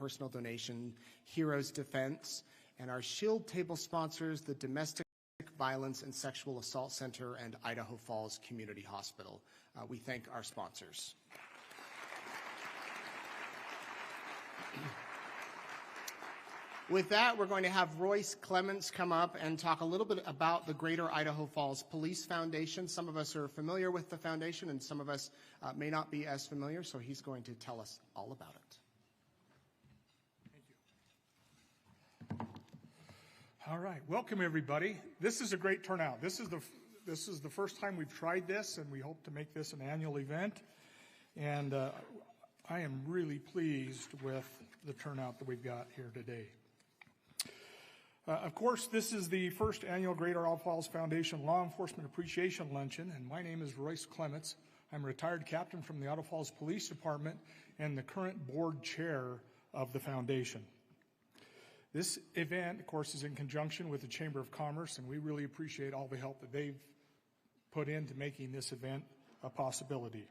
personal donation, Heroes Defense, and our Shield Table sponsors, the Domestic Violence and Sexual Assault Center and Idaho Falls Community Hospital. We thank our sponsors. With that, we're going to have Royce Clements come up and talk a little bit about the Greater Idaho Falls Police Foundation. Some of us are familiar with the foundation, and some of us may not be as familiar, so he's going to tell us all about it. Thank you. All right, welcome everybody. This is a great turnout. This is the first time we've tried this, and we hope to make this an annual event. And I am really pleased with the turnout that we've got here today. Of course, this is the first annual Greater Idaho Falls Foundation Law Enforcement Appreciation Luncheon, and my name is Royce Clements. I'm a retired captain from the Idaho Falls Police Department and the current board chair of the foundation. This event, of course, is in conjunction with the Chamber of Commerce, and we really appreciate all the help that they've put into making this event a possibility.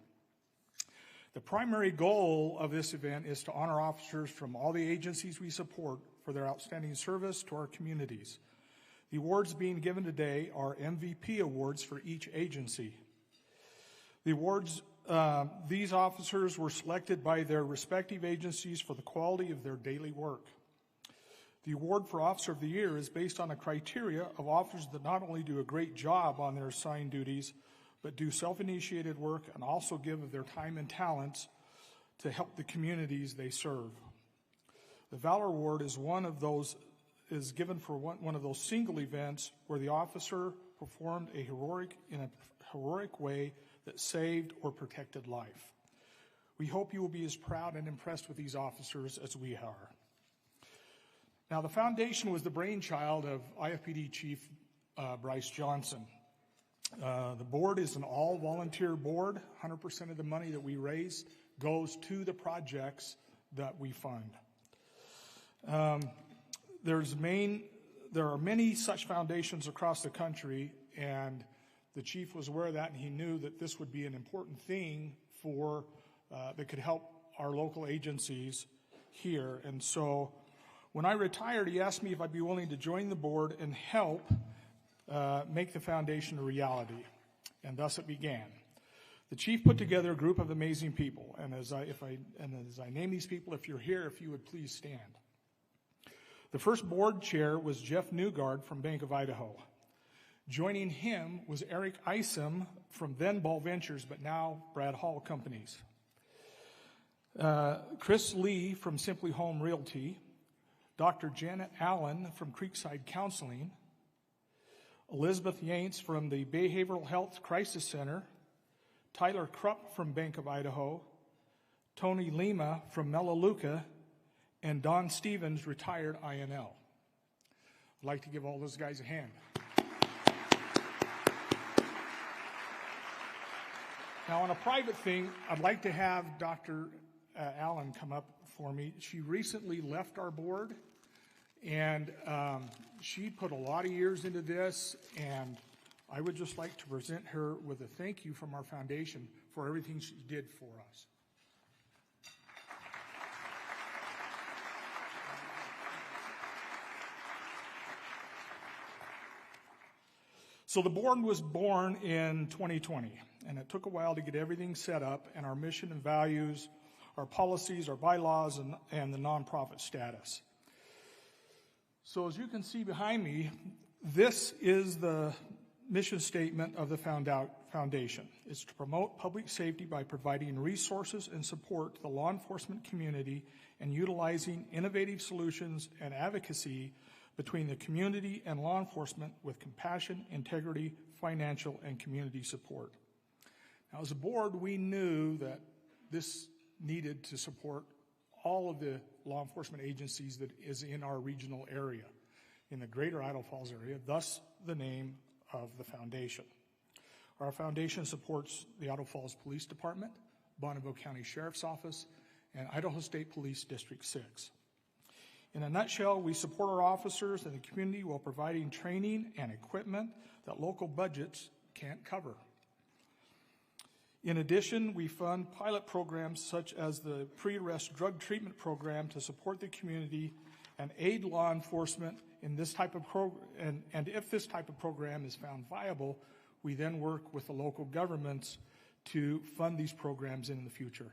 The primary goal of this event is to honor officers from all the agencies we support for their outstanding service to our communities. The awards being given today are MVP awards for each agency. The awards, these officers were selected by their respective agencies for the quality of their daily work. The award for Officer of the Year is based on a criteria of officers that not only do a great job on their assigned duties, but do self-initiated work and also give of their time and talents to help the communities they serve. The Valor Award is given for one of those single events where the officer performed in a heroic way that saved or protected life. We hope you will be as proud and impressed with these officers as we are. Now, the foundation was the brainchild of IFPD Chief Bryce Johnson. The board is an all-volunteer board. 100% of the money that we raise goes to the projects that we fund. There are many such foundations across the country, and the chief was aware of that, and he knew that this would be an important thing that could help our local agencies here. And so when I retired, he asked me if I'd be willing to join the board and help make the foundation a reality, and thus it began. The chief put together a group of amazing people, and as I name these people, if you're here, if you would please stand. The first board chair was Jeff Newgard from Bank of Idaho. Joining him was Eric Isom from then Ball Ventures, but now Brad Hall Companies. Chris Lee from Simply Home Realty, Dr. Janet Allen from Creekside Counseling, Elizabeth Yates from the Behavioral Health Crisis Center, Tyler Krupp from Bank of Idaho, Tony Lima from Melaleuca, and Don Stevens, retired INL. I'd like to give all those guys a hand. Now, on a private thing, I'd like to have Dr. Allen come up for me. She recently left our board, and she put a lot of years into this, and I would just like to present her with a thank you from our foundation for everything she did for us. So the board was born in 2020, and it took a while to get everything set up, and our mission and values, our policies, our bylaws, and the nonprofit status. So as you can see behind me, this is the mission statement of the foundation. It's to promote public safety by providing resources and support to the law enforcement community and utilizing innovative solutions and advocacy between the community and law enforcement with compassion, integrity, financial, and community support. Now, as a board, we knew that this needed to support all of the law enforcement agencies that is in our regional area, in the Greater Idaho Falls area, thus the name of the foundation. Our foundation supports the Idaho Falls Police Department, Bonneville County Sheriff's Office, and Idaho State Police District 6. In a nutshell, we support our officers and the community while providing training and equipment that local budgets can't cover. In addition, we fund pilot programs such as the pre-arrest drug treatment program to support the community and aid law enforcement in this type of program. And if this type of program is found viable, we then work with the local governments to fund these programs in the future.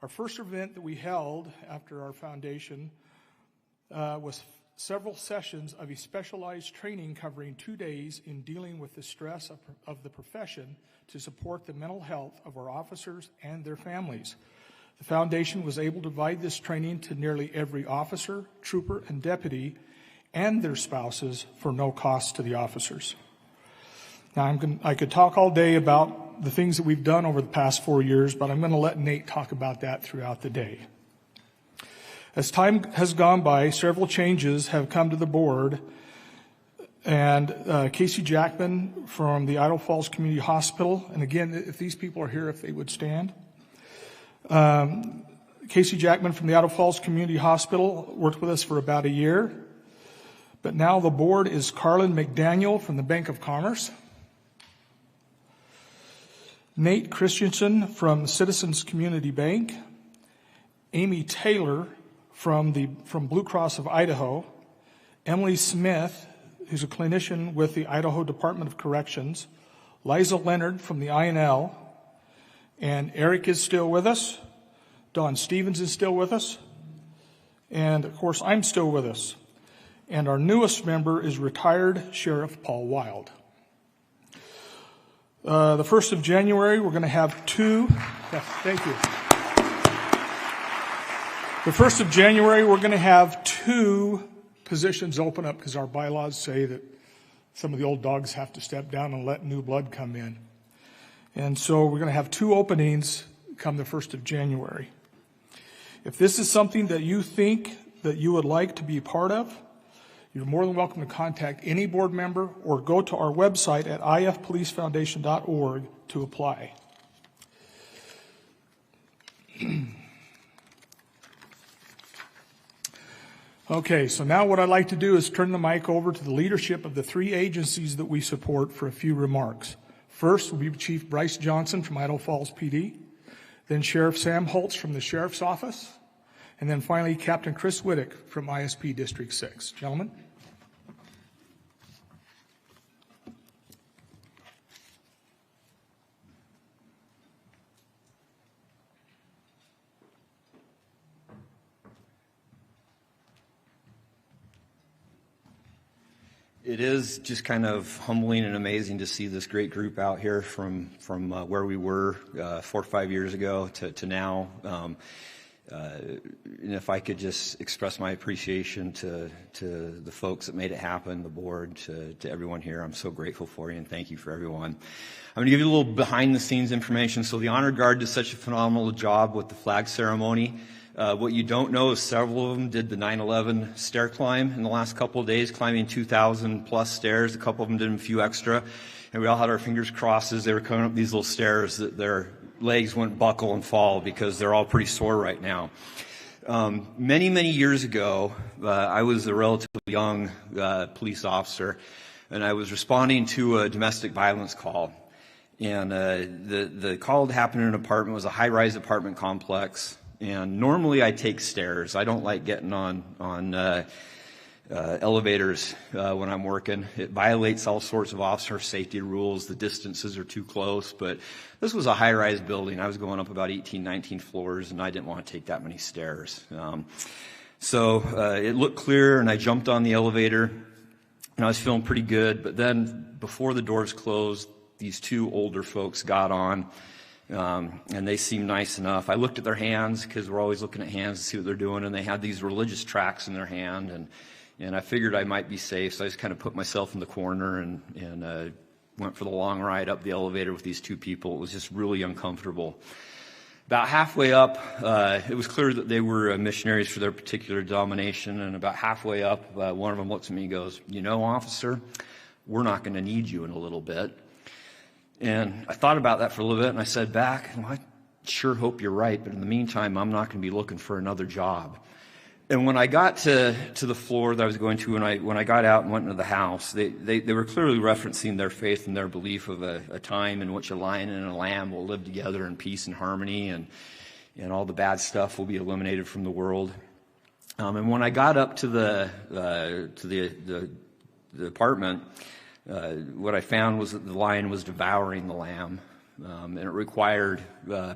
Our first event that we held after our foundation was several sessions of a specialized training covering 2 days in dealing with the stress of the profession to support the mental health of our officers and their families. The foundation was able to provide this training to nearly every officer, trooper, and deputy and their spouses for no cost to the officers. Now, I could talk all day about the things that we've done over the past 4 years, but I'm going to let Nate talk about that throughout the day. As time has gone by, several changes have come to the board, and Casey Jackman from the Idaho Falls Community Hospital, and again, if these people are here, if they would stand. Casey Jackman from the Idaho Falls Community Hospital worked with us for about a year, but now the board is Carlin McDaniel from the Bank of Commerce, Nate Christensen from Citizens Community Bank, Amy Taylor from Blue Cross of Idaho, Emily Smith, who's a clinician with the Idaho Department of Corrections, Liza Leonard from the INL, and Eric is still with us, Don Stevens is still with us, and of course I'm still with us. And our newest member is retired Sheriff Paul Wild. The 1st of January, we're going to have two. Yeah, thank you. The 1st of January, we're going to have 2 positions open up because our bylaws say that some of the old dogs have to step down and let new blood come in. And so we're going to have 2 openings come the 1st of January. If this is something that you think that you would like to be a part of, you're more than welcome to contact any board member or go to our website at ifpolicefoundation.org to apply. Okay, so now what I'd like to do is turn the mic over to the leadership of the 3 agencies that we support for a few remarks. First will be Chief Bryce Johnson from Idaho Falls PD, then Sheriff Sam Holt from the Sheriff's Office, and then finally Captain Chris Whittick from ISP District 6. Gentlemen. It is just kind of humbling and amazing to see this great group out here from where we were 4 or 5 years ago to now. And if I could just express my appreciation to the folks that made it happen, the board, to everyone here. I'm so grateful for you, and thank you for everyone. I'm going to give you a little behind-the-scenes information. So the Honor Guard did such a phenomenal job with the flag ceremony. What you don't know is several of them did the 9/11 stair climb in the last couple of days, climbing 2,000 plus stairs. A couple of them did a few extra, and we all had our fingers crossed as they were coming up these little stairs that their legs wouldn't buckle and fall because they're all pretty sore right now. Many years ago, I was a relatively young police officer, and I was responding to a domestic violence call. And the call that happened in an apartment. It was a high-rise apartment complex. And normally I take stairs. I don't like getting on elevators when I'm working. It violates all sorts of officer safety rules. The distances are too close. But this was a high-rise building. I was going up about 18, 19 floors, and I didn't want to take that many stairs. So it looked clear, and I jumped on the elevator, and I was feeling pretty good. But then before the doors closed, these 2 older folks got on. And they seemed nice enough. I looked at their hands because we're always looking at hands to see what they're doing, and they had these religious tracts in their hand, and I figured I might be safe, so I just kind of put myself in the corner and went for the long ride up the elevator with these 2 people. It was just really uncomfortable. About halfway up, it was clear that they were missionaries for their particular denomination, and about halfway up, one of them looks at me and goes, "You know, officer, we're not going to need you in a little bit." And I thought about that for a little bit, and I said back, "Well, I sure hope you're right, but in the meantime, I'm not going to be looking for another job." And when I got to the floor that I was going to, when I got out and went into the house, they were clearly referencing their faith and their belief of a time in which a lion and a lamb will live together in peace and harmony, and all the bad stuff will be eliminated from the world. And when I got up to the apartment, what I found was that the lion was devouring the lamb, and it required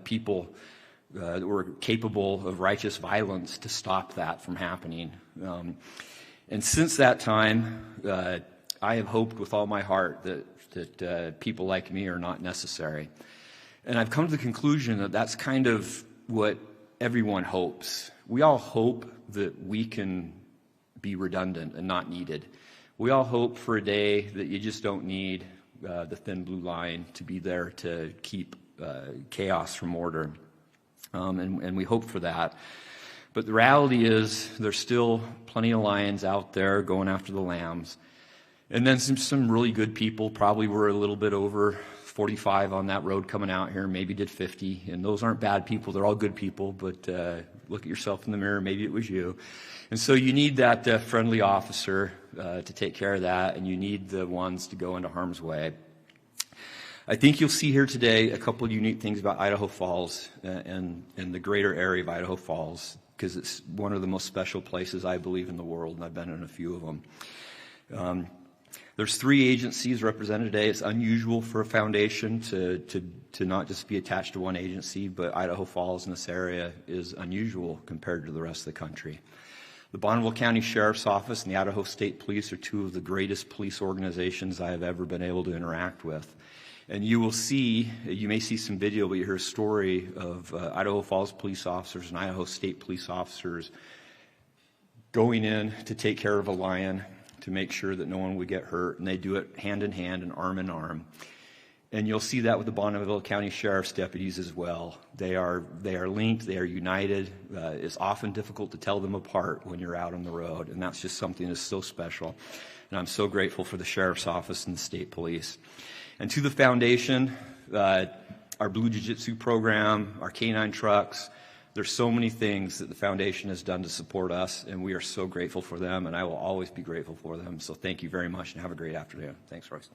people that were capable of righteous violence to stop that from happening. And since that time, I have hoped with all my heart that people like me are not necessary. And I've come to the conclusion that that's kind of what everyone hopes. We all hope that we can be redundant and not needed. We all hope for a day that you just don't need the thin blue line to be there to keep chaos from order. And we hope for that. But the reality is there's still plenty of lions out there going after the lambs. And then some really good people probably were a little bit over 45 on that road coming out here, maybe did 50. And those aren't bad people. They're all good people. But look at yourself in the mirror. Maybe it was you. And so you need that friendly officer to take care of that. And you need the ones to go into harm's way. I think you'll see here today a couple of unique things about Idaho Falls and the greater area of Idaho Falls, because it's one of the most special places, I believe, in the world, and I've been in a few of them. There's 3 agencies represented today. It's unusual for a foundation to not just be attached to one agency, but Idaho Falls in this area is unusual compared to the rest of the country. The Bonneville County Sheriff's Office and the Idaho State Police are 2 of the greatest police organizations I have ever been able to interact with. And you may see some video, but you hear a story of Idaho Falls police officers and Idaho State police officers going in to take care of a lion to make sure that no one would get hurt. And they do it hand in hand and arm in arm. And you'll see that with the Bonneville County Sheriff's deputies as well. They are linked, they are united. It's often difficult to tell them apart when you're out on the road. And that's just something that's so special. And I'm so grateful for the Sheriff's Office and the State Police. And to the foundation, our Blue Jiu-Jitsu program, our canine trucks, there's so many things that the foundation has done to support us, and we are so grateful for them, and I will always be grateful for them. So thank you very much, and have a great afternoon. Thanks, Royce.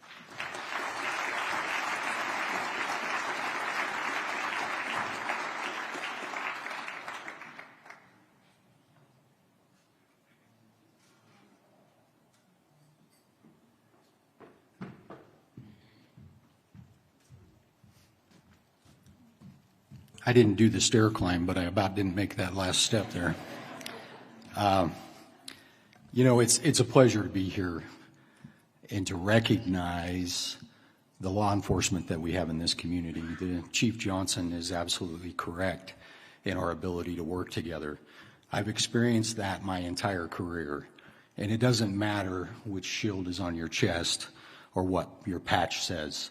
I didn't do the stair climb, but I about didn't make that last step there. It's a pleasure to be here and to recognize the law enforcement that we have in this community. The Chief Johnson is absolutely correct in our ability to work together. I've experienced that my entire career, and it doesn't matter which shield is on your chest or what your patch says.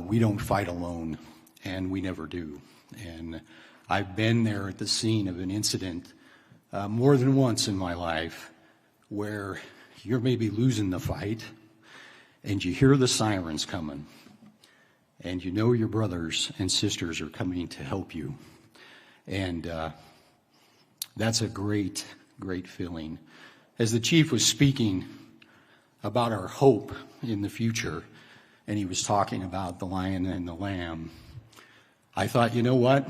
We don't fight alone, and we never do. And I've been there at the scene of an incident more than once in my life where you're maybe losing the fight and you hear the sirens coming and you know your brothers and sisters are coming to help you. And that's a great, great feeling. As the chief was speaking about our hope in the future, and he was talking about the lion and the lamb, I thought, you know what?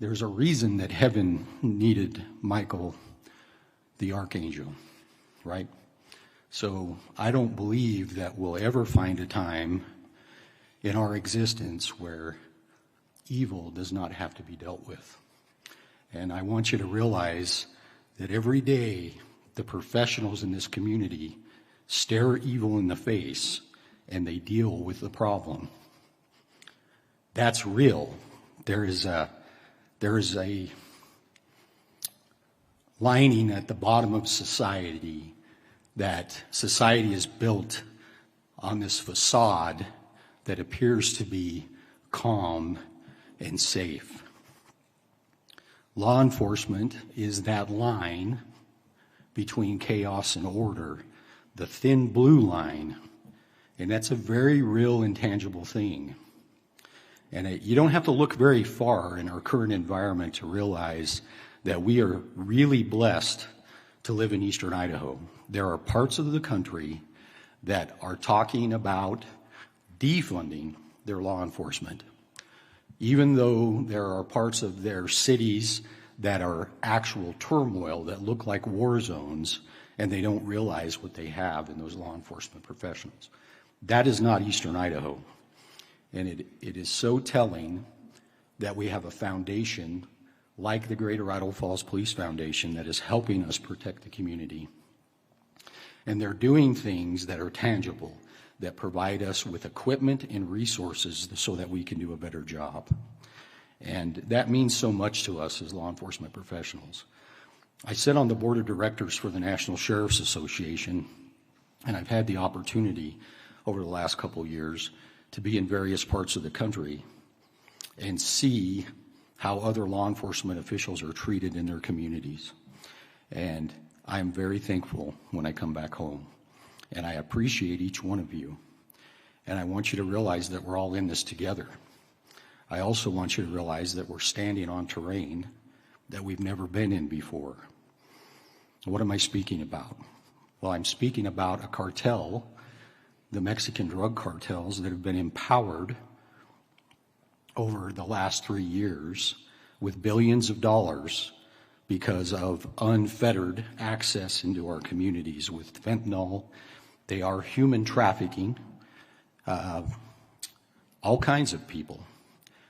There's a reason that heaven needed Michael, the archangel, right? So I don't believe that we'll ever find a time in our existence where evil does not have to be dealt with. And I want you to realize that every day the professionals in this community stare evil in the face and they deal with the problem. That's real. There is a lining at the bottom of society that society is built on this facade that appears to be calm and safe. Law enforcement is that line between chaos and order, the thin blue line, and that's a very real intangible thing. And you don't have to look very far in our current environment to realize that we are really blessed to live in eastern Idaho. There are parts of the country that are talking about defunding their law enforcement, even though there are parts of their cities that are actual turmoil that look like war zones, and they don't realize what they have in those law enforcement professionals. That is not eastern Idaho. And it is so telling that we have a foundation like the Greater Idaho Falls Police Foundation that is helping us protect the community. And they're doing things that are tangible, that provide us with equipment and resources so that we can do a better job. And that means so much to us as law enforcement professionals. I sit on the board of directors for the National Sheriff's Association, and I've had the opportunity over the last couple of years to be in various parts of the country and see how other law enforcement officials are treated in their communities. And I'm very thankful when I come back home. And I appreciate each one of you. And I want you to realize that we're all in this together. I also want you to realize that we're standing on terrain that we've never been in before. What am I speaking about? Well, I'm speaking about a cartel, the Mexican drug cartels that have been empowered over the last 3 years with billions of dollars because of unfettered access into our communities with fentanyl. They are human trafficking, all kinds of people.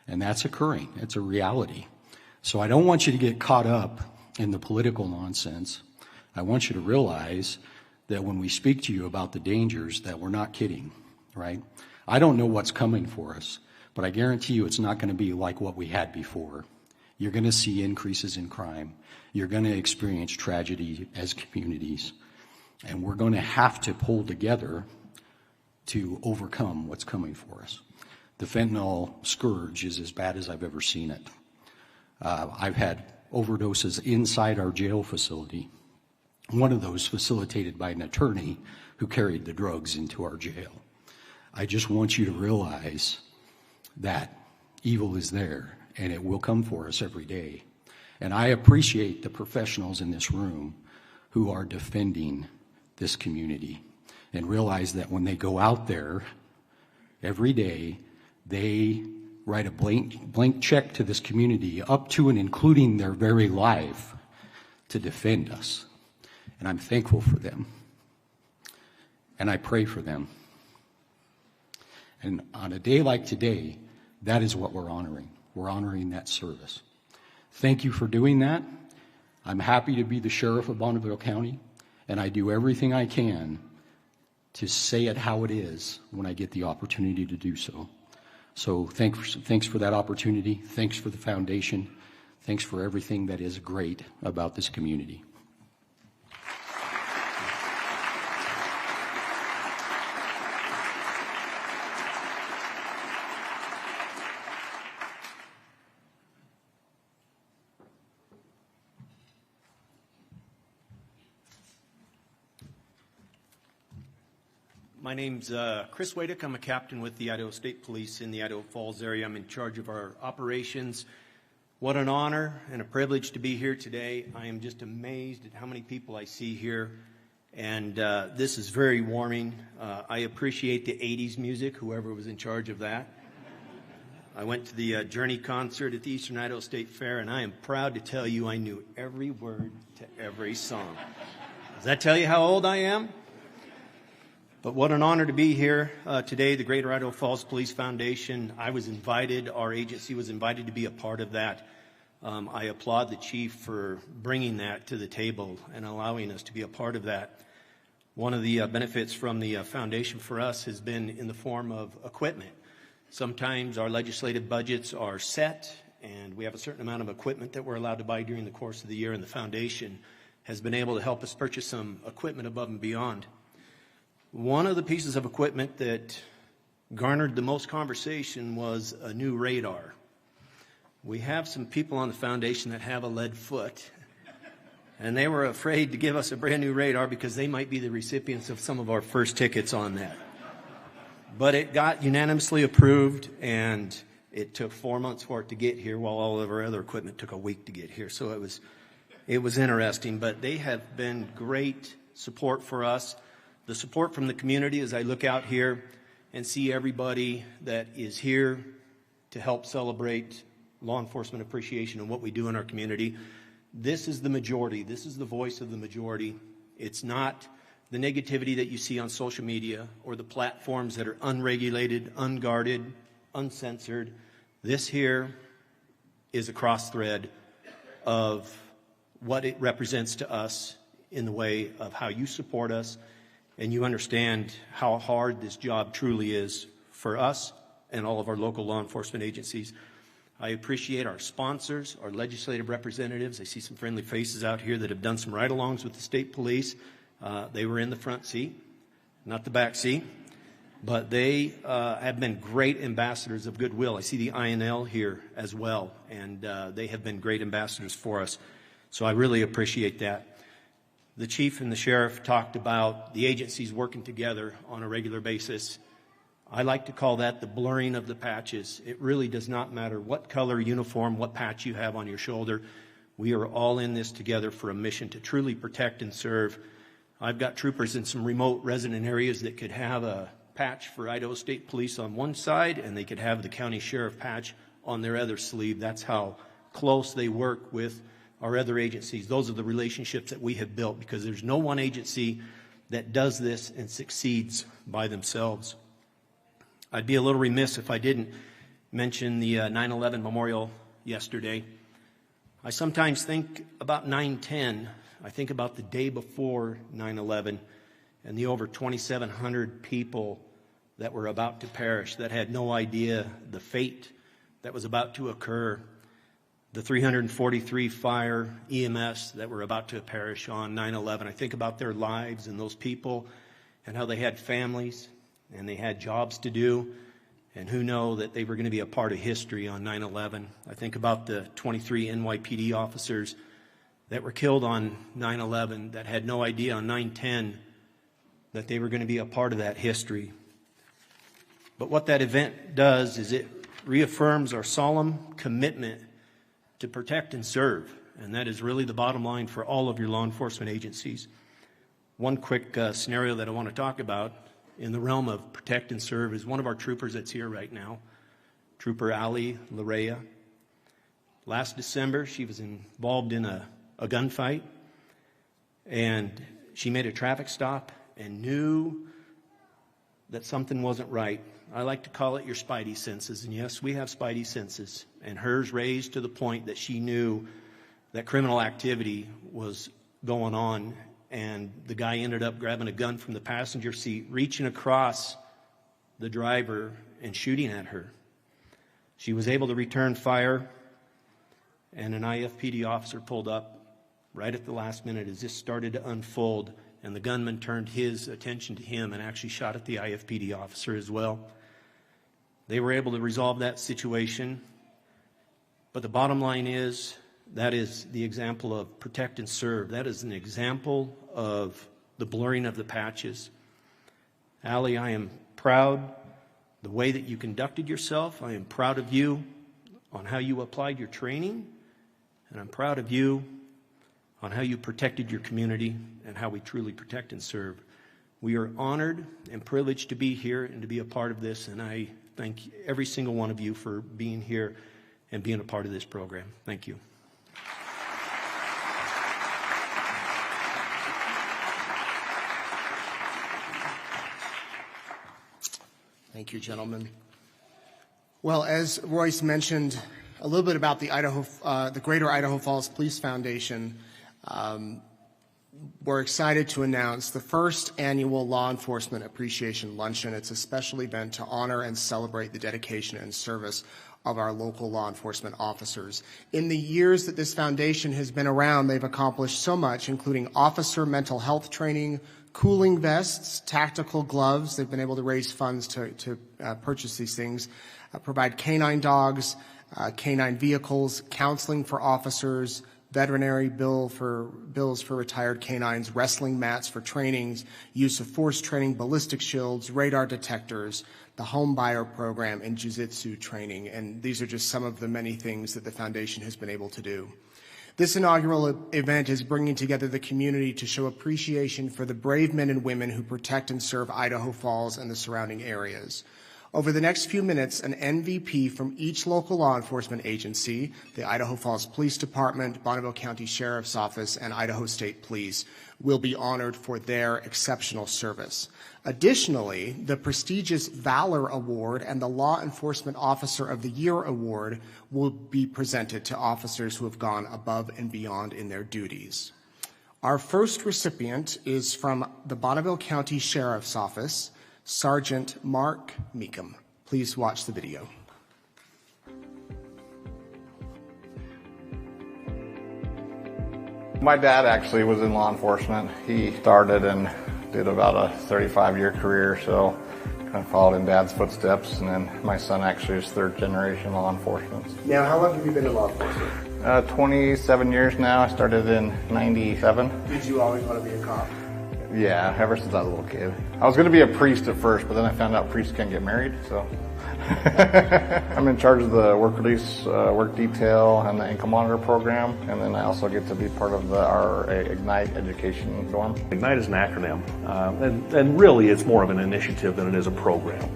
And that's occurring. It's a reality. So I don't want you to get caught up in the political nonsense. I want you to realize that when we speak to you about the dangers, that we're not kidding, right? I don't know what's coming for us, but I guarantee you it's not going to be like what we had before. You're going to see increases in crime. You're going to experience tragedy as communities. And we're going to have to pull together to overcome what's coming for us. The fentanyl scourge is as bad as I've ever seen it. I've had overdoses inside our jail facility. One of those facilitated by an attorney who carried the drugs into our jail. I just want you to realize that evil is there and it will come for us every day. And I appreciate the professionals in this room who are defending this community and realize that when they go out there every day, they write a blank check to this community up to and including their very life to defend us. And I'm thankful for them. And I pray for them. And on a day like today, that is what we're honoring. We're honoring that service. Thank you for doing that. I'm happy to be the sheriff of Bonneville County, and I do everything I can to say it how it is when I get the opportunity to do so. So thanks for that opportunity. Thanks for the foundation. Thanks for everything that is great about this community. My name's Chris Wadick. I'm a captain with the Idaho State Police in the Idaho Falls area. I'm in charge of our operations. What an honor and a privilege to be here today. I am just amazed at how many people I see here, and this is very warming. I appreciate the 80s music, whoever was in charge of that. I went to the Journey concert at the Eastern Idaho State Fair, and I am proud to tell you I knew every word to every song. Does that tell you how old I am? But what an honor to be here today. The Greater Idaho Falls Police Foundation, I was invited, our agency was invited to be a part of that. I applaud the chief for bringing that to the table and allowing us to be a part of that. One of the benefits from the foundation for us has been in the form of equipment. Sometimes our legislative budgets are set and we have a certain amount of equipment that we're allowed to buy during the course of the year, and the foundation has been able to help us purchase some equipment above and beyond. One of the pieces of equipment that garnered the most conversation was a new radar. We have some people on the foundation that have a lead foot, and they were afraid to give us a brand new radar because they might be the recipients of some of our first tickets on that. But it got unanimously approved, and it took 4 months for it to get here, while all of our other equipment took a week to get here. So it was it was interesting, but they have been great support for us. The support from the community as I look out here and see everybody that is here to help celebrate law enforcement appreciation and what we do in our community. This is the majority. This is the voice of the majority. It's not the negativity that you see on social media or the platforms that are unregulated, unguarded, uncensored. This here is a cross thread of what it represents to us in the way of how you support us, and you understand how hard this job truly is for us and all of our local law enforcement agencies. I appreciate our sponsors, our legislative representatives. I see some friendly faces out here that have done some ride-alongs with the state police. They were in the front seat, not the back seat, but they have been great ambassadors of goodwill. I see the INL here as well, and they have been great ambassadors for us. So I really appreciate that. The chief and the sheriff talked about the agencies working together on a regular basis. I like to call that the blurring of the patches. It really does not matter what color uniform, what patch you have on your shoulder. We are all in this together for a mission to truly protect and serve. I've got troopers in some remote resident areas that could have a patch for Idaho State Police on one side, and they could have the county sheriff patch on their other sleeve. That's how close they work with our other agencies. Those are the relationships that we have built, because there's no one agency that does this and succeeds by themselves. I'd be a little remiss if I didn't mention the 9/11 memorial yesterday. I sometimes think about 9/10. I think about the day before 9/11 and the over 2,700 people that were about to perish, that had no idea the fate that was about to occur. The 343 fire EMS that were about to perish on 9/11. I think about their lives and those people and how they had families and they had jobs to do, and who know that they were going to be a part of history on 9/11. I think about the 23 NYPD officers that were killed on 9/11 that had no idea on 9/10 that they were going to be a part of that history. But what that event does is it reaffirms our solemn commitment to protect and serve, and that is really the bottom line for all of your law enforcement agencies. One quick scenario that I want to talk about in the realm of protect and serve is one of our troopers that's here right now, Trooper Ali Larea. Last December, she was involved in a gunfight, and she made a traffic stop and knew that something wasn't right. I like to call it your spidey senses, and yes, we have spidey senses, and hers raised to the point that she knew that criminal activity was going on, and the guy ended up grabbing a gun from the passenger seat, reaching across the driver and shooting at her. She was able to return fire, and an IFPD officer pulled up right at the last minute as this started to unfold, and the gunman turned his attention to him and actually shot at the IFPD officer as well. They were able to resolve that situation, but the bottom line is that is the example of protect and serve. That is an example of the blurring of the patches. Allie, I am proud the way that you conducted yourself. I am proud of you on how you applied your training, and I'm proud of you on how you protected your community and how we truly protect and serve. We are honored and privileged to be here and to be a part of this, and I thank every single one of you for being here and being a part of this program. Thank you. Thank you, gentlemen. Well, as Royce mentioned a little bit about the Greater Idaho Falls Police Foundation, we're excited to announce the first annual Law Enforcement Appreciation Luncheon. It's a special event to honor and celebrate the dedication and service of our local law enforcement officers. In the years that this foundation has been around, they've accomplished so much, including officer mental health training, cooling vests, tactical gloves. They've been able to raise funds to purchase these things, provide canine dogs, canine vehicles, counseling for officers, veterinary bills for retired canines, wrestling mats for trainings, use of force training, ballistic shields, radar detectors, the home buyer program, and jiu-jitsu training. And these are just some of the many things that the foundation has been able to do. This inaugural event is bringing together the community to show appreciation for the brave men and women who protect and serve Idaho Falls and the surrounding areas. Over the next few minutes, an MVP from each local law enforcement agency, the Idaho Falls Police Department, Bonneville County Sheriff's Office, and Idaho State Police, will be honored for their exceptional service. Additionally, the prestigious Valor Award and the Law Enforcement Officer of the Year Award will be presented to officers who have gone above and beyond in their duties. Our first recipient is from the Bonneville County Sheriff's Office, Sergeant Mark Mecham. Please watch the video. My dad actually was in law enforcement. He started and did about a 35-year career, so kind of followed in Dad's footsteps, and then my son actually is third generation law enforcement. Now, how long have you been in law enforcement? 27 years now. I started in 97. Did you always want to be a cop? Yeah, ever since I was a little kid. I was going to be a priest at first, but then I found out priests can't get married, so. I'm in charge of the work release, work detail, and the ankle monitor program, and then I also get to be part of our Ignite education dorm. Ignite is an acronym, and really it's more of an initiative than it is a program.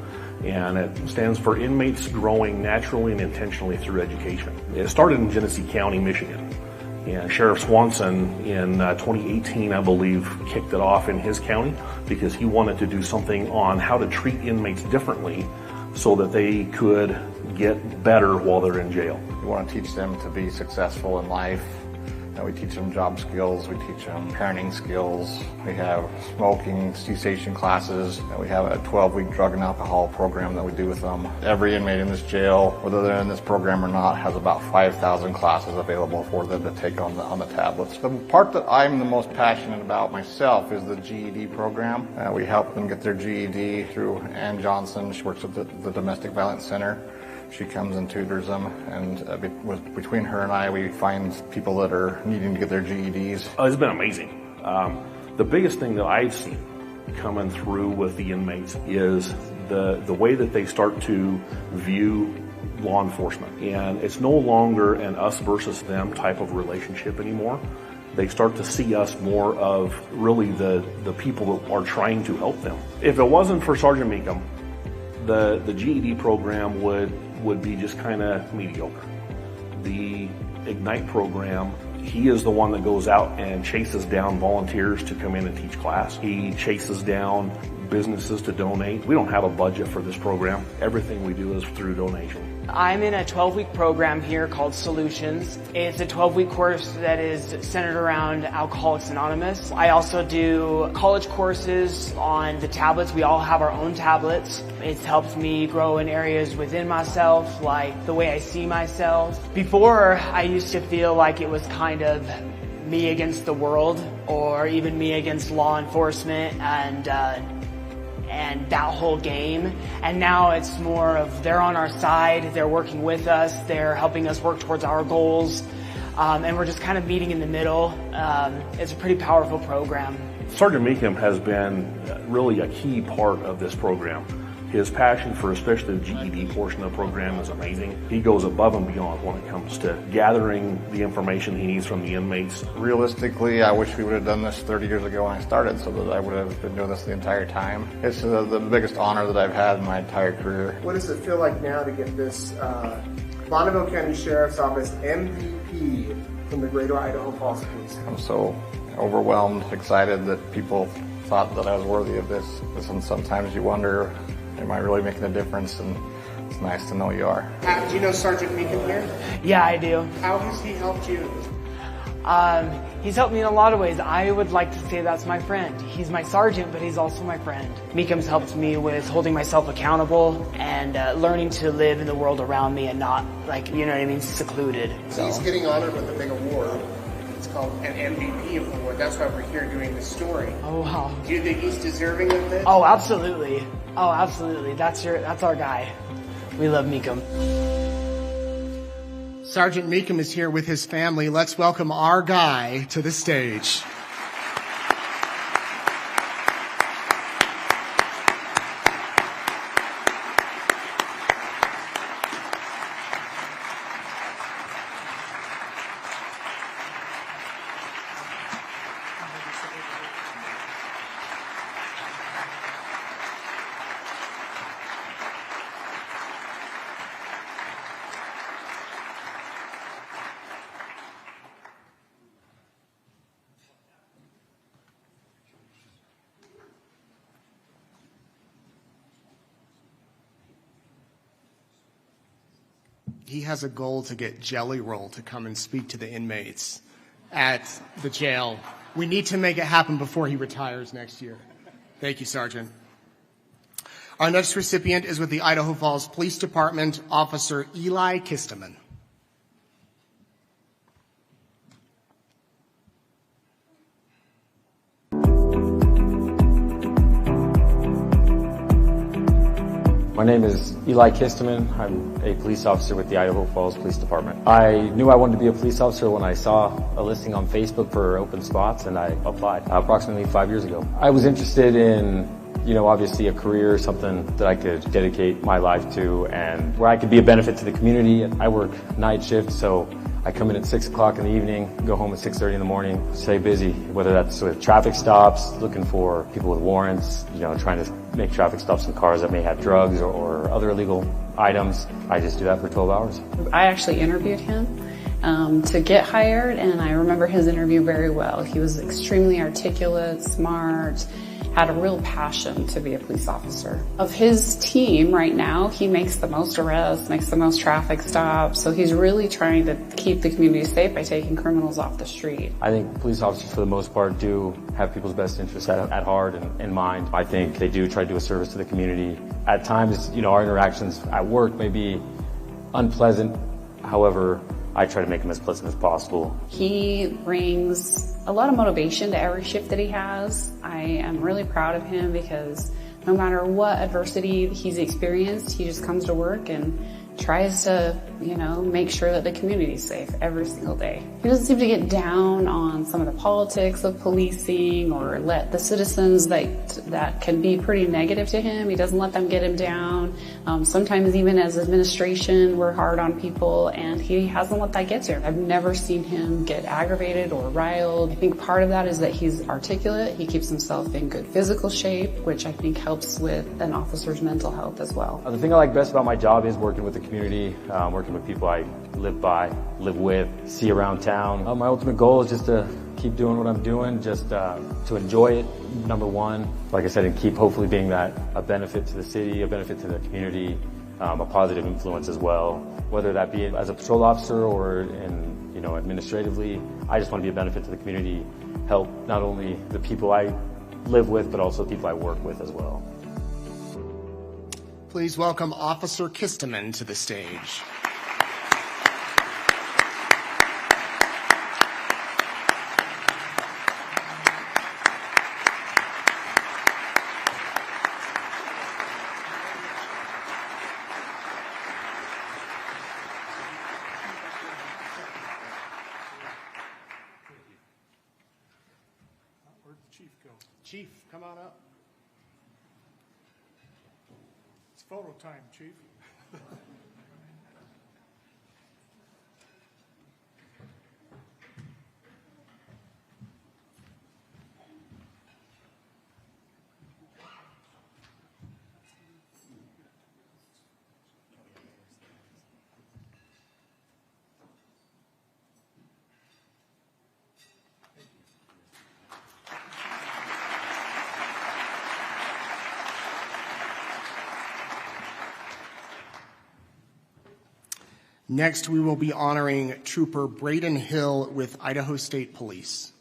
And it stands for Inmates Growing Naturally and Intentionally Through Education. It started in Genesee County, Michigan. And Sheriff Swanson in 2018, I believe, kicked it off in his county because he wanted to do something on how to treat inmates differently so that they could get better while they're in jail. We want to teach them to be successful in life. We teach them job skills, we teach them parenting skills, we have smoking cessation classes, and we have a 12-week drug and alcohol program that we do with them. Every inmate in this jail, whether they're in this program or not, has about 5,000 classes available for them to take on the tablets. The part that I'm the most passionate about myself is the GED program. We help them get their GED through Ann Johnson. She works at the Domestic Violence Center. She comes and tutors them, and between her and I, we find people that are needing to get their GEDs. It's been amazing. The biggest thing that I've seen coming through with the inmates is the way that they start to view law enforcement. And it's no longer an us versus them type of relationship anymore. They start to see us more of really the people that are trying to help them. If it wasn't for Sergeant Mecham, the GED program would be just kind of mediocre. The Ignite program, he is the one that goes out and chases down volunteers to come in and teach class. He chases down businesses to donate. We don't have a budget for this program. Everything we do is through donation. I'm in a 12-week program here called Solutions. It's a 12-week course that is centered around Alcoholics Anonymous. I also do college courses on the tablets. We all have our own tablets. It's helped me grow in areas within myself, like the way I see myself. Before, I used to feel like it was kind of me against the world, or even me against law enforcement and that whole game. And now it's more of they're on our side, they're working with us, they're helping us work towards our goals, and we're just kind of meeting in the middle. It's a pretty powerful program. Sergeant Mecham has been really a key part of this program. His passion for especially the GED portion of the program is amazing. He goes above and beyond when it comes to gathering the information he needs from the inmates. Realistically, I wish we would have done this 30 years ago when I started so that I would have been doing this the entire time. It's the biggest honor that I've had in my entire career. What does it feel like now to get this Bonneville County Sheriff's Office MVP from the Greater Idaho Falls Police? I'm so overwhelmed, excited that people thought that I was worthy of this. And sometimes you wonder, am I really making a difference? And it's nice to know you are. Do you know Sergeant Mecham here? Yeah, I do. How has he helped you? He's helped me in a lot of ways. I would like to say that's my friend. He's my sergeant, but he's also my friend. Mecham's helped me with holding myself accountable and learning to live in the world around me and not, like, you know what I mean, secluded. So he's getting honored with a big award. It's called an MVP award. That's why we're here doing this story. Oh, wow. Do you think he's deserving of this? Oh, absolutely. Oh, absolutely. That's our guy. We love Mecham. Sergeant Mecham is here with his family. Let's welcome our guy to the stage. he has a goal to get Jelly Roll to come and speak to the inmates at the jail. We need to make it happen before he retires next year. Thank you, Sergeant. Our next recipient is with the Idaho Falls Police Department, Officer Eli Kistemann. My name is Eli Kistemann. I'm a police officer with the Idaho Falls Police Department. I knew I wanted to be a police officer when I saw a listing on Facebook for open spots, and I applied approximately 5 years ago. I was interested in, obviously a career, something that I could dedicate my life to and where I could be a benefit to the community. I work night shift, so I come in at 6 o'clock in the evening, go home at 6:30 in the morning, stay busy, whether that's with traffic stops, looking for people with warrants, trying to make traffic stops in cars that may have drugs or other illegal items. I just do that for 12 hours. I actually interviewed him to get hired, and I remember his interview very well. He was extremely articulate, smart, had a real passion to be a police officer. Of his team right now, he makes the most arrests, makes the most traffic stops, so he's really trying to keep the community safe by taking criminals off the street. I think police officers, for the most part, do have people's best interests at heart and in mind. I think they do try to do a service to the community. At times, our interactions at work may be unpleasant. However, I try to make them as pleasant as possible. He brings a lot of motivation to every shift that he has. I am really proud of him because no matter what adversity he's experienced, he just comes to work and tries to, make sure that the community's safe every single day. He doesn't seem to get down on some of the politics of policing or let the citizens that can be pretty negative to him, he doesn't let them get him down. Sometimes even as administration, we're hard on people, and he hasn't let that get to him. I've never seen him get aggravated or riled. I think part of that is that he's articulate. He keeps himself in good physical shape, which I think helps with an officer's mental health as well. The thing I like best about my job is working with the community, working with people I live by, live with, see around town. My ultimate goal is just to keep doing what I'm doing, just to enjoy it, number one. Like I said, and keep hopefully being a benefit to the city, a benefit to the community, a positive influence as well. Whether that be as a patrol officer or administratively, I just want to be a benefit to the community, help not only the people I live with, but also the people I work with as well. Please welcome Officer Kistemann to the stage. Where'd the chief go? Chief, come on up. It's photo time, Chief. Next, we will be honoring Trooper Braden Hill with Idaho State Police.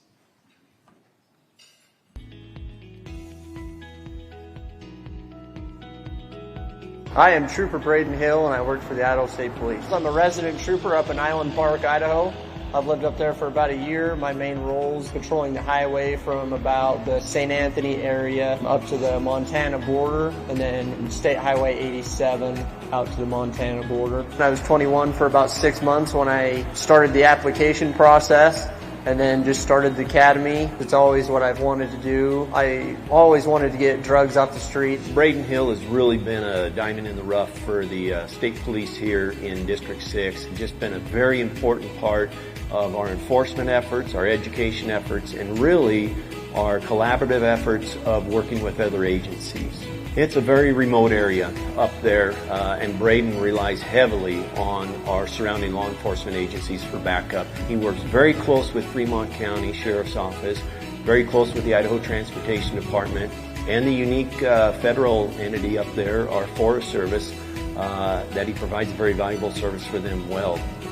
I am Trooper Braden Hill, and I work for the Idaho State Police. I'm a resident trooper up in Island Park, Idaho. I've lived up there for about a year. My main role is patrolling the highway from about the St. Anthony area up to the Montana border, and then State Highway 87 out to the Montana border. I was 21 for about 6 months when I started the application process, and then just started the academy. It's always what I've wanted to do. I always wanted to get drugs off the street. Braden Hill has really been a diamond in the rough for the state police here in District 6. Just been a very important part of our enforcement efforts, our education efforts, and really our collaborative efforts of working with other agencies. It's a very remote area up there, and Braden relies heavily on our surrounding law enforcement agencies for backup. He works very close with Fremont County Sheriff's Office, very close with the Idaho Transportation Department, and the unique federal entity up there, our Forest Service, that he provides a very valuable service for them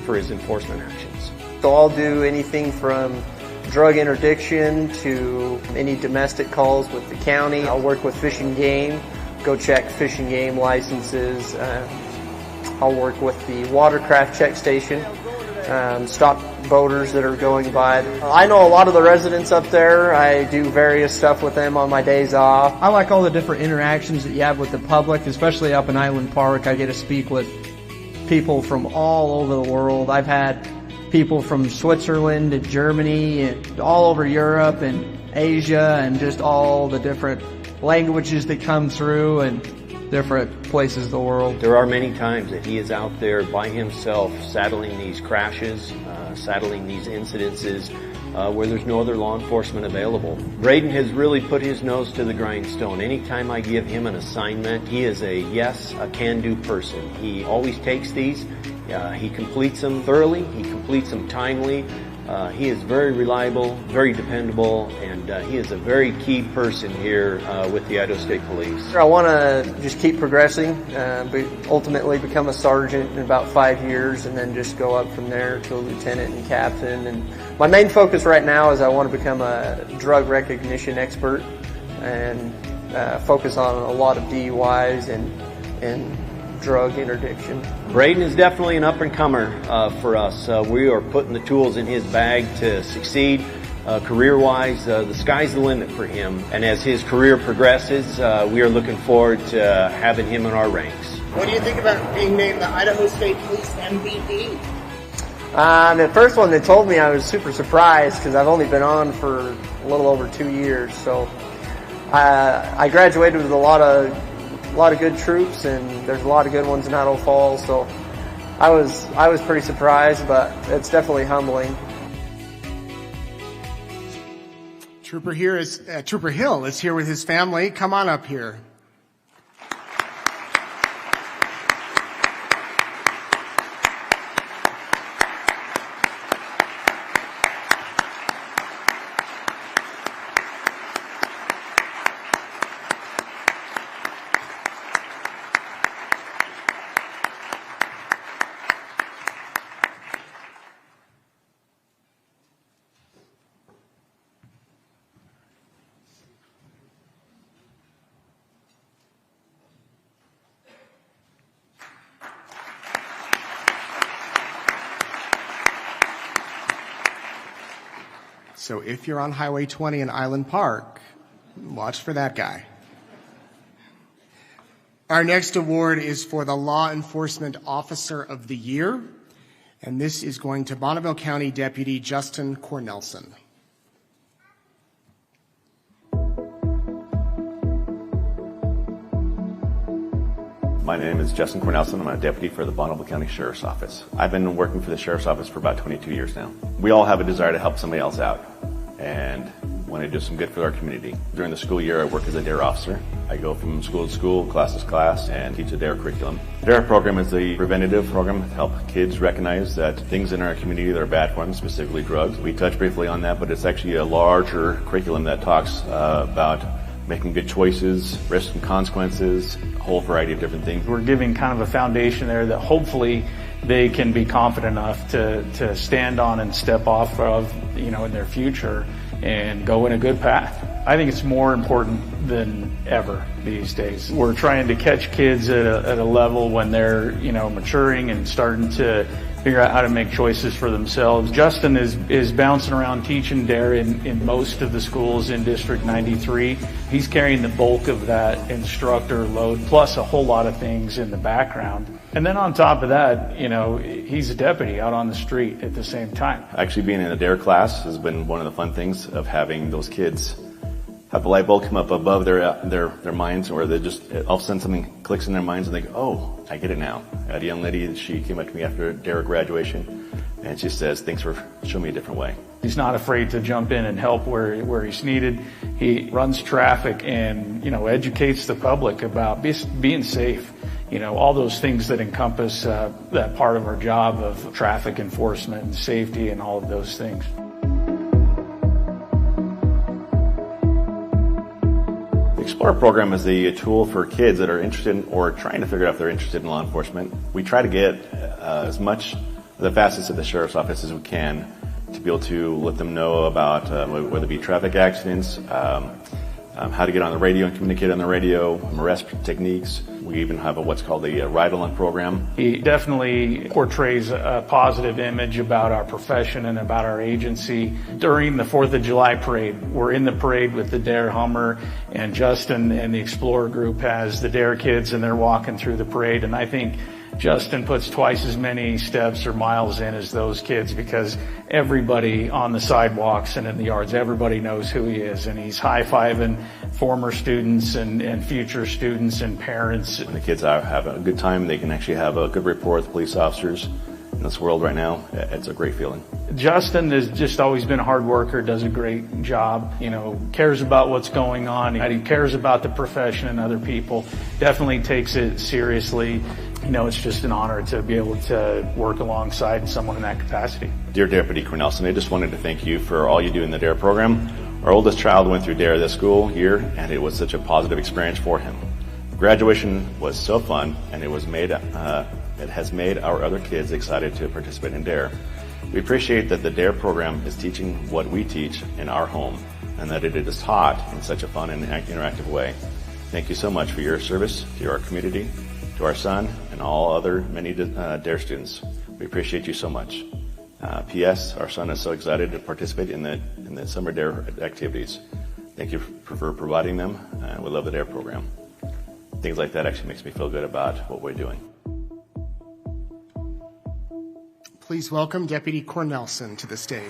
for his enforcement actions. So I'll do anything from drug interdiction to any domestic calls with the county. I'll work with Fish and Game, go check Fish and Game licenses. I'll work with the watercraft check station, stop boaters that are going by. I know a lot of the residents up there. I do various stuff with them on my days off. I like all the different interactions that you have with the public, especially up in Island Park. I get to speak with people from all over the world. I've had people from Switzerland and Germany and all over Europe and Asia and just all the different languages that come through and different places of the world. There are many times that he is out there by himself saddling these crashes, saddling these incidences where there's no other law enforcement available. Braden has really put his nose to the grindstone. Anytime I give him an assignment, he is a can-do person. He always takes these. He completes them thoroughly. He completes them timely. He is very reliable, very dependable, and he is a very key person here with the Idaho State Police. I want to just keep progressing, ultimately become a sergeant in about 5 years, and then just go up from there to a lieutenant and captain. And my main focus right now is I want to become a drug recognition expert and focus on a lot of DUIs and drug interdiction. Braden is definitely an up-and-comer for us. We are putting the tools in his bag to succeed. Career-wise, the sky's the limit for him. And as his career progresses, we are looking forward to having him in our ranks. What do you think about being named the Idaho State Police MVP? The first one they told me, I was super surprised because I've only been on for a little over 2 years. So I graduated with a lot of good troops, and there's a lot of good ones in Idaho Falls, so I was pretty surprised, but it's definitely humbling. Trooper Hill is here with his family. Come on up here. So if you're on Highway 20 in Island Park, watch for that guy. Our next award is for the Law Enforcement Officer of the Year, and this is going to Bonneville County Deputy Justin Cornelson. My name is Justin Cornelson. I'm a deputy for the Bonneville County Sheriff's Office. I've been working for the Sheriff's Office for about 22 years now. We all have a desire to help somebody else out and want to do some good for our community. During the school year, I work as a DARE officer. I go from school to school, class to class, and teach the DARE curriculum. The DARE program is a preventative program to help kids recognize that things in our community that are bad for them, specifically drugs. We touched briefly on that, but it's actually a larger curriculum that talks about making good choices, risks and consequences, a whole variety of different things. We're giving kind of a foundation there that hopefully they can be confident enough to stand on and step off of, in their future and go in a good path. I think it's more important than ever these days. We're trying to catch kids at a level when they're, maturing and starting to figure out how to make choices for themselves. Justin is bouncing around teaching DARE in most of the schools in District 93. He's carrying the bulk of that instructor load, plus a whole lot of things in the background. And then on top of that, he's a deputy out on the street at the same time. Actually being in a DARE class has been one of the fun things of having those kids have the light bulb come up above their minds, or they just all of a sudden something clicks in their minds and they go, oh, I get it now. I had a young lady, she came up to me after DARE graduation and she says, thanks for showing me a different way. He's not afraid to jump in and help where he's needed. He runs traffic and, educates the public about being safe. All those things that encompass that part of our job of traffic enforcement and safety and all of those things. Explorer program is a tool for kids that are interested in, or trying to figure out if they're interested in law enforcement. We try to get as much of the facets of the sheriff's office as we can to be able to let them know about whether it be traffic accidents, how to get on the radio and communicate on the radio, arrest techniques. We even have what's called a ride-along program. He definitely portrays a positive image about our profession and about our agency. During the 4th of July parade, we're in the parade with the Dare Hummer, and Justin and the Explorer group has the Dare kids, and they're walking through the parade. And I think Justin puts twice as many steps or miles in as those kids, because everybody on the sidewalks and in the yards, everybody knows who he is, and he's high-fiving former students and future students and parents. When the kids have a good time, they can actually have a good rapport with police officers in this world right now. It's a great feeling. Justin has just always been a hard worker, does a great job, cares about what's going on. He cares about the profession and other people, definitely takes it seriously. It's just an honor to be able to work alongside someone in that capacity. Dear Deputy Cornelson, I just wanted to thank you for all you do in the DARE program. Our oldest child went through DARE this school year, and it was such a positive experience for him. Graduation was so fun, and it has made our other kids excited to participate in DARE. We appreciate that the DARE program is teaching what we teach in our home, and that it is taught in such a fun and interactive way. Thank you so much for your service to our community, to our son, and all other many DARE students. We appreciate you so much. P.S. Our son is so excited to participate in the summer DARE activities. Thank you for providing them. We love the DARE program. Things like that actually makes me feel good about what we're doing. Please welcome Deputy Cornelson to the stage.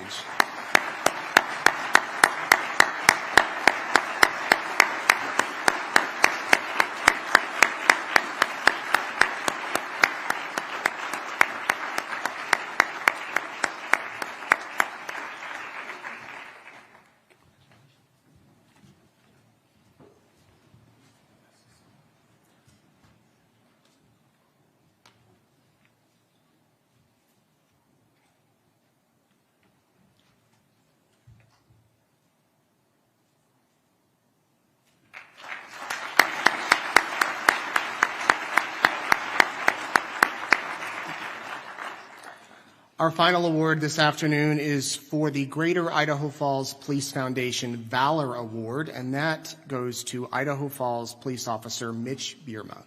Our final award this afternoon is for the Greater Idaho Falls Police Foundation Valor Award, and that goes to Idaho Falls Police Officer Mitch Biersma.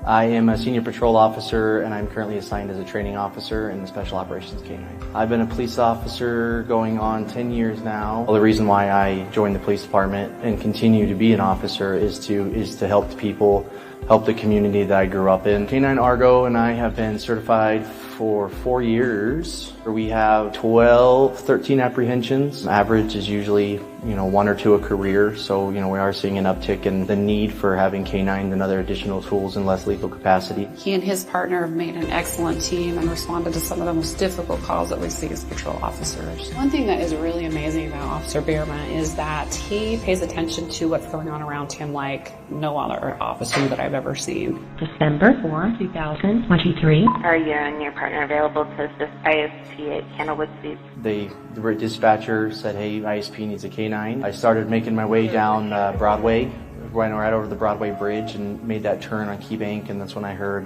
I am a senior patrol officer, and I'm currently assigned as a training officer in the Special Operations Canine. I've been a police officer going on 10 years now. Well, the reason why I joined the police department and continue to be an officer is to help the people, help the community that I grew up in. Canine Argo and I have been certified for 4 years. We have 13 apprehensions. Average is usually, 1 or 2 a career. So, we are seeing an uptick in the need for having canines and other additional tools in less lethal capacity. He and his partner have made an excellent team and responded to some of the most difficult calls that we see as patrol officers. One thing that is really amazing about Officer Biersma is that he pays attention to what's going on around him like no other officer that I've ever seen. December 4, 2023. Are you and your partner available to assist ISP at Candlewood Suites? The dispatcher said, hey, ISP needs a canine. I started making my way down Broadway, went right over the Broadway Bridge and made that turn on Key Bank, and that's when I heard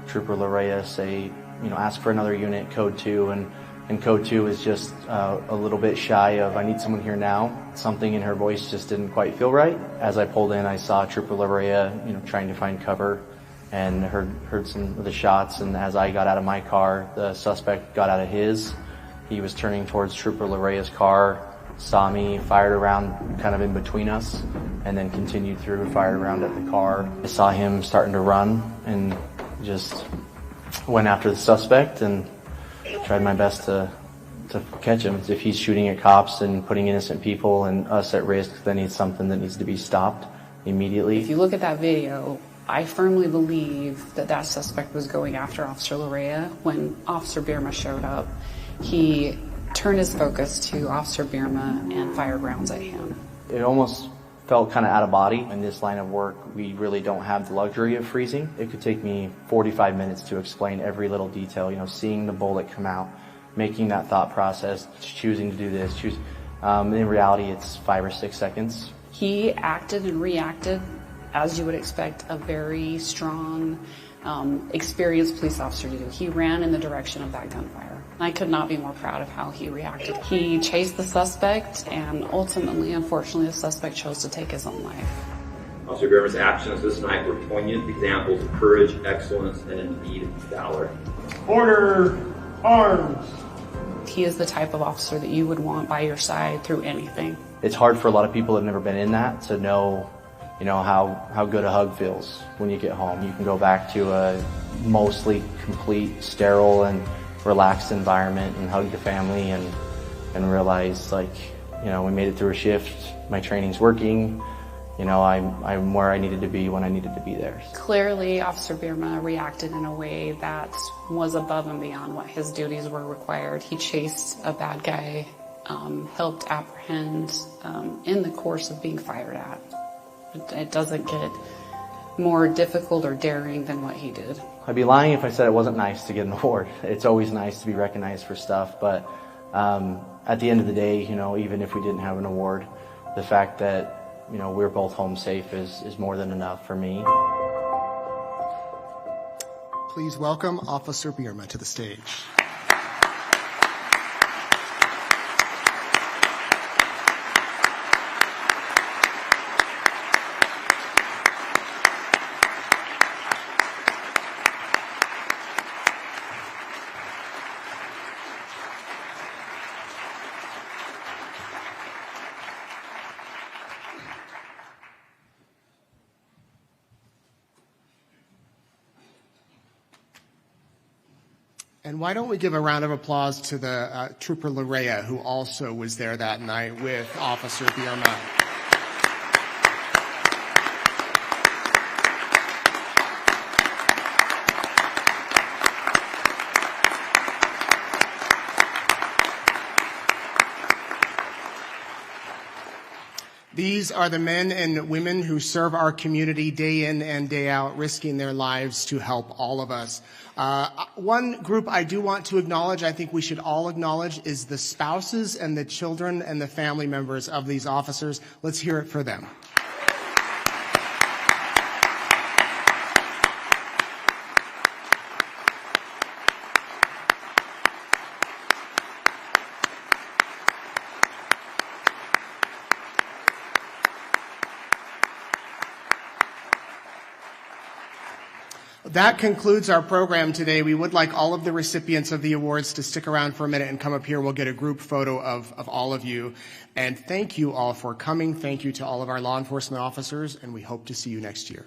Trooper Larea say, ask for another unit, Code 2, and Code 2 is just a little bit shy of, I need someone here now. Something in her voice just didn't quite feel right. As I pulled in, I saw Trooper Larea, trying to find cover, and heard some of the shots, and as I got out of my car, the suspect got out of his. He was turning towards Trooper Larea's car, saw me, fired around kind of in between us, and then continued through, fired around at the car. I saw him starting to run and just went after the suspect and tried my best to catch him. If he's shooting at cops and putting innocent people and us at risk, then it's something that needs to be stopped immediately. If you look at that video, I firmly believe that suspect was going after Officer Larea. When Officer Biersma showed up, he turned his focus to Officer Biersma and fired rounds at him. It almost felt kind of out of body. In this line of work, we really don't have the luxury of freezing. It could take me 45 minutes to explain every little detail, seeing the bullet come out, making that thought process, choosing to do this, in reality, it's 5 or 6 seconds. He acted and reacted as you would expect a very strong, experienced police officer to do. He ran in the direction of that gunfire. I could not be more proud of how he reacted. He chased the suspect, and ultimately, unfortunately, the suspect chose to take his own life. Officer Biersma's actions this night were poignant examples of courage, excellence, and indeed valor. Order, arms! He is the type of officer that you would want by your side through anything. It's hard for a lot of people that have never been in that to know, how good a hug feels when you get home. You can go back to a mostly complete, sterile, and relaxed environment and hug the family and realize, we made it through a shift. My training's working. I'm where I needed to be when I needed to be there. Clearly, Officer Biersma reacted in a way that was above and beyond what his duties were required. He chased a bad guy, helped apprehend in the course of being fired at. It doesn't get more difficult or daring than what he did. I'd be lying if I said it wasn't nice to get an award. It's always nice to be recognized for stuff, but at the end of the day, even if we didn't have an award, the fact that we're both home safe is more than enough for me. Please welcome Officer Biersma to the stage. And why don't we give a round of applause to the Trooper Larea, who also was there that night with Officer Biersma. These are the men and women who serve our community day in and day out, risking their lives to help all of us. One group I do want to acknowledge, I think we should all acknowledge, is the spouses and the children and the family members of these officers. Let's hear it for them. That concludes our program today. We would like all of the recipients of the awards to stick around for a minute and come up here. We'll get a group photo of all of you. And thank you all for coming. Thank you to all of our law enforcement officers, and we hope to see you next year.